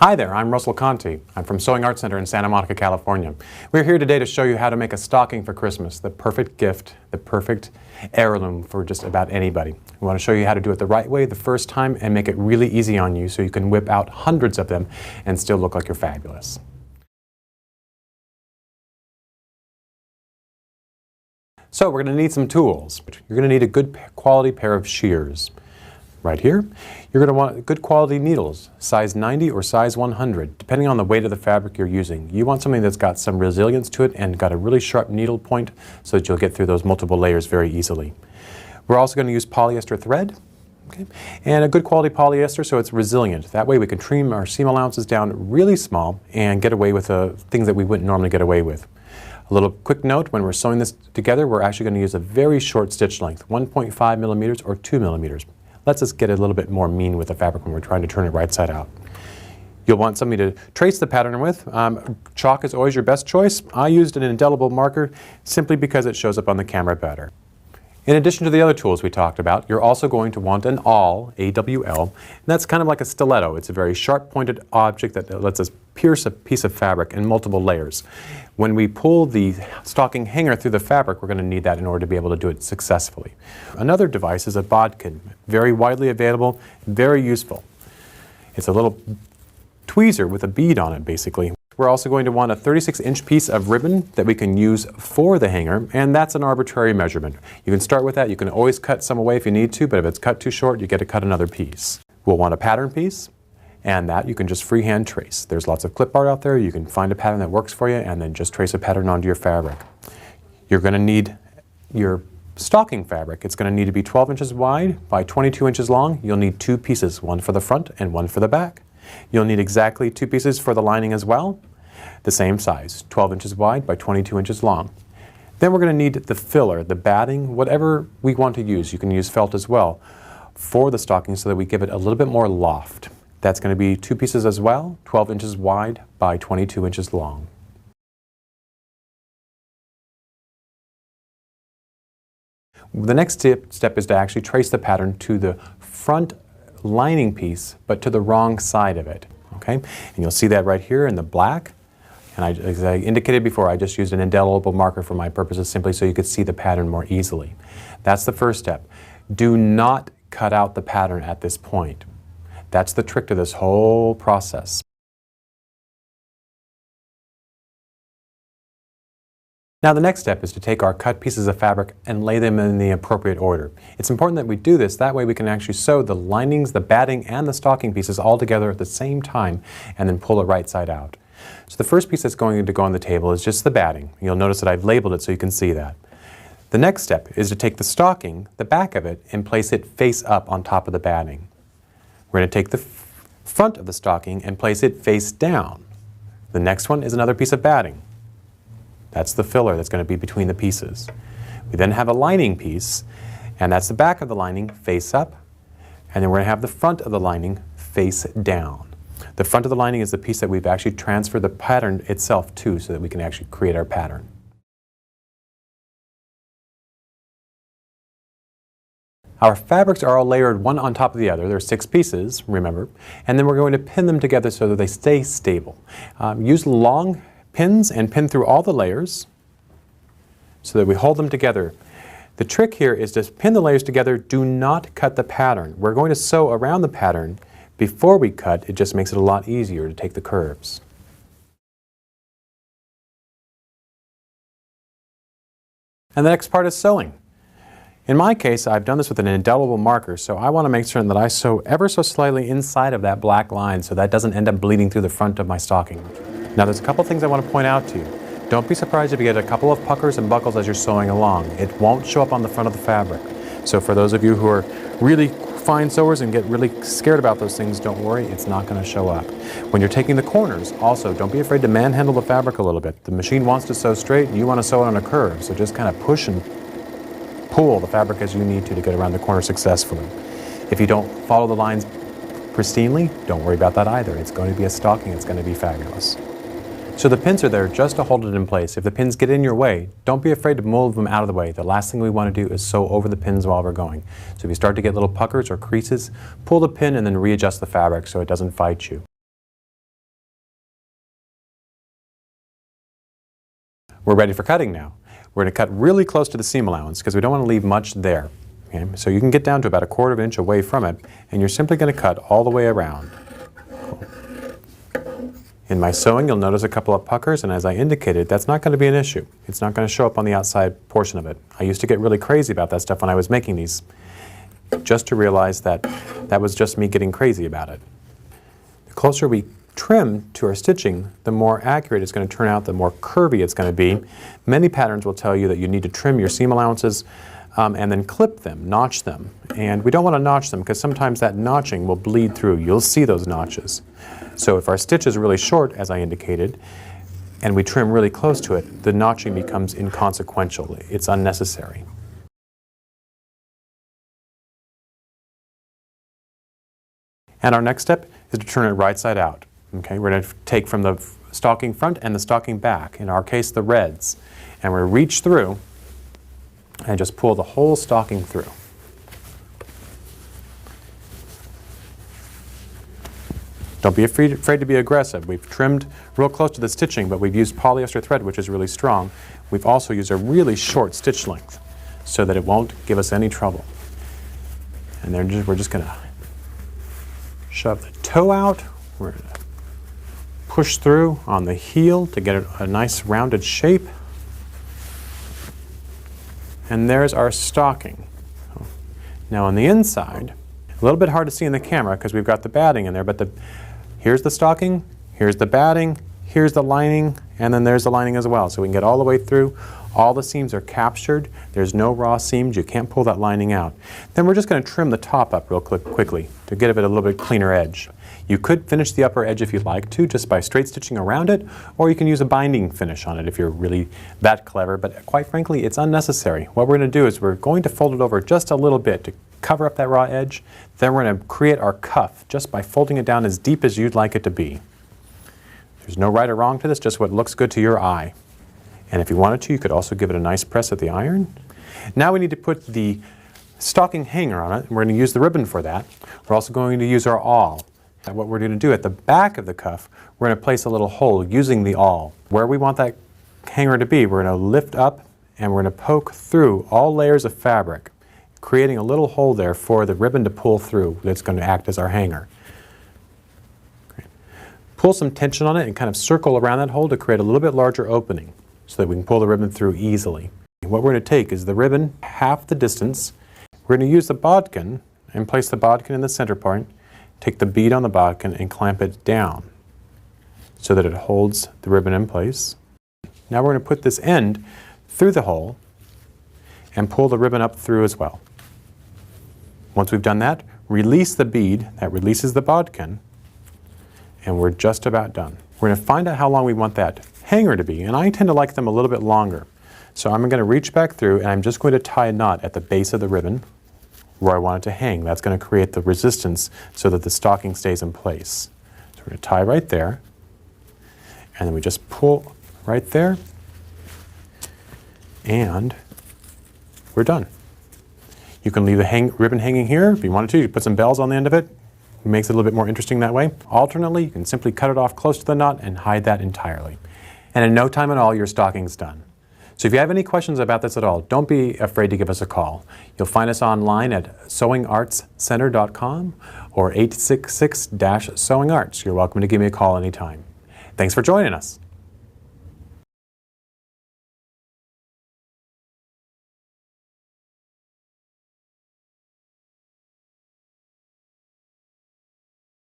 Hi there, I'm Russell Conte. I'm from Sewing Art Center in Santa Monica, California. We're here today to show you how to make a stocking for Christmas, the perfect gift, the perfect heirloom for just about anybody. We want to show you how to do it the right way the first time and make it really easy on you so you can whip out hundreds of them and still look like you're fabulous. So we're going to need some tools. You're going to need a good quality pair of shears. Right here, you're going to want good quality needles, size 90 or size 100, depending on the weight of the fabric you're using. You want something that's got some resilience to it and got a really sharp needle point so that you'll get through those multiple layers very easily. We're also going to use polyester thread, okay, and a good quality polyester so it's resilient. That way we can trim our seam allowances down really small and get away with things that we wouldn't normally get away with. A little quick note, when we're sewing this together, we're actually going to use a very short stitch length, 1.5 millimeters or 2 millimeters. Lets us get a little bit more mean with the fabric when we're trying to turn it right side out. You'll want something to trace the pattern with. Chalk is always your best choice. I used an indelible marker simply because it shows up on the camera better. In addition to the other tools we talked about, you're also going to want an awl, A-W-L, and that's kind of like a stiletto. It's a very sharp-pointed object that lets us pierce a piece of fabric in multiple layers. When we pull the stocking hanger through the fabric, we're going to need that in order to be able to do it successfully. Another device is a bodkin, very widely available, very useful. It's a little tweezer with a bead on it, basically. We're also going to want a 36-inch piece of ribbon that we can use for the hanger, and that's an arbitrary measurement. You can start with that. You can always cut some away if you need to, but if it's cut too short, you get to cut another piece. We'll want a pattern piece, and that you can just freehand trace. There's lots of clip art out there. You can find a pattern that works for you and then just trace a pattern onto your fabric. You're going to need your stocking fabric. It's going to need to be 12 inches wide by 22 inches long. You'll need two pieces, one for the front and one for the back. You'll need exactly two pieces for the lining as well, the same size, 12 inches wide by 22 inches long. Then we're going to need the filler, the batting, whatever we want to use. You can use felt as well for the stocking so that we give it a little bit more loft. That's going to be two pieces as well, 12 inches wide by 22 inches long. The next step is to actually trace the pattern to the front lining piece, but to the wrong side of it. Okay? And you'll see that right here in the black. And as I indicated before, I just used an indelible marker for my purposes simply so you could see the pattern more easily. That's the first step. Do not cut out the pattern at this point. That's the trick to this whole process. Now the next step is to take our cut pieces of fabric and lay them in the appropriate order. It's important that we do this, that way we can actually sew the linings, the batting, and the stocking pieces all together at the same time and then pull it right side out. So the first piece that's going to go on the table is just the batting. You'll notice that I've labeled it so you can see that. The next step is to take the stocking, the back of it, and place it face up on top of the batting. We're going to take the front of the stocking and place it face down. The next one is another piece of batting. That's the filler that's going to be between the pieces. We then have a lining piece, and that's the back of the lining face up, and then we're going to have the front of the lining face down. The front of the lining is the piece that we've actually transferred the pattern itself to so that we can actually create our pattern. Our fabrics are all layered one on top of the other. There are 6 pieces, remember, and then we're going to pin them together so that they stay stable. Use long pins and pin through all the layers so that we hold them together. The trick here is to pin the layers together. Do not cut the pattern. We're going to sew around the pattern before we cut. It just makes it a lot easier to take the curves. And the next part is sewing. In my case, I've done this with an indelible marker, so I want to make certain that I sew ever so slightly inside of that black line so that doesn't end up bleeding through the front of my stocking. Now there's a couple things I want to point out to you. Don't be surprised if you get a couple of puckers and buckles as you're sewing along. It won't show up on the front of the fabric. So for those of you who are really fine sewers and get really scared about those things, don't worry, it's not going to show up. When you're taking the corners, also don't be afraid to manhandle the fabric a little bit. The machine wants to sew straight and you want to sew it on a curve, so just kind of push and pull the fabric as you need to get around the corner successfully. If you don't follow the lines pristinely, don't worry about that either. It's going to be a stocking, it's going to be fabulous. So the pins are there just to hold it in place. If the pins get in your way, don't be afraid to move them out of the way. The last thing we want to do is sew over the pins while we're going. So if you start to get little puckers or creases, pull the pin and then readjust the fabric so it doesn't fight you. We're ready for cutting now. We're going to cut really close to the seam allowance because we don't want to leave much there. Okay? So you can get down to about 1/4 inch away from it, and you're simply going to cut all the way around. In my sewing, you'll notice a couple of puckers, and as I indicated, that's not going to be an issue. It's not going to show up on the outside portion of it. I used to get really crazy about that stuff when I was making these, just to realize that that was just me getting crazy about it. The closer we trim to our stitching, the more accurate it's going to turn out, the more curvy it's going to be. Many patterns will tell you that you need to trim your seam allowances and then clip them, notch them. And we don't want to notch them because sometimes that notching will bleed through. You'll see those notches. So if our stitch is really short, as I indicated, and we trim really close to it, the notching becomes inconsequential. It's unnecessary. And our next step is to turn it right side out. Okay, we're going to take from the stocking front and the stocking back, in our case the reds, and we're going to reach through and just pull the whole stocking through. Don't be afraid to be aggressive. We've trimmed real close to the stitching, but we've used polyester thread, which is really strong. We've also used a really short stitch length so that it won't give us any trouble. And then we're just going to shove the toe out. We're going to push through on the heel to get a nice rounded shape. And there's our stocking. Now on the inside, a little bit hard to see in the camera because we've got the batting in there, but here's the stocking, here's the batting, here's the lining, and then there's the lining as well. So we can get all the way through. All the seams are captured. There's no raw seams. You can't pull that lining out. Then we're just going to trim the top up real quickly to get it a little bit cleaner edge. You could finish the upper edge if you'd like to, just by straight stitching around it, or you can use a binding finish on it if you're really that clever, but quite frankly, it's unnecessary. What we're going to do is we're going to fold it over just a little bit to cover up that raw edge. Then we're going to create our cuff just by folding it down as deep as you'd like it to be. There's no right or wrong to this, just what looks good to your eye. And if you wanted to, you could also give it a nice press at the iron. Now we need to put the stocking hanger on it, and we're going to use the ribbon for that. We're also going to use our awl. And what we're going to do at the back of the cuff, we're going to place a little hole using the awl. Where we want that hanger to be, we're going to lift up and we're going to poke through all layers of fabric, creating a little hole there for the ribbon to pull through that's going to act as our hanger. Great. Pull some tension on it and kind of circle around that hole to create a little bit larger opening so that we can pull the ribbon through easily. What we're going to take is the ribbon half the distance. We're going to use the bodkin and place the bodkin in the center point. Take the bead on the bodkin and clamp it down so that it holds the ribbon in place. Now we're going to put this end through the hole and pull the ribbon up through as well. Once we've done that, release the bead that releases the bodkin, and we're just about done. We're going to find out how long we want that hanger to be, and I tend to like them a little bit longer. So I'm going to reach back through and I'm just going to tie a knot at the base of the ribbon where I want it to hang. That's going to create the resistance so that the stocking stays in place. So we're going to tie right there, and then we just pull right there, and we're done. You can leave the ribbon hanging here if you wanted to. You put some bells on the end of it. It makes it a little bit more interesting that way. Alternately, you can simply cut it off close to the knot and hide that entirely. And in no time at all, your stocking's done. So if you have any questions about this at all, don't be afraid to give us a call. You'll find us online at sewingartscenter.com or 866-SEWING-ARTS. You're welcome to give me a call anytime. Thanks for joining us.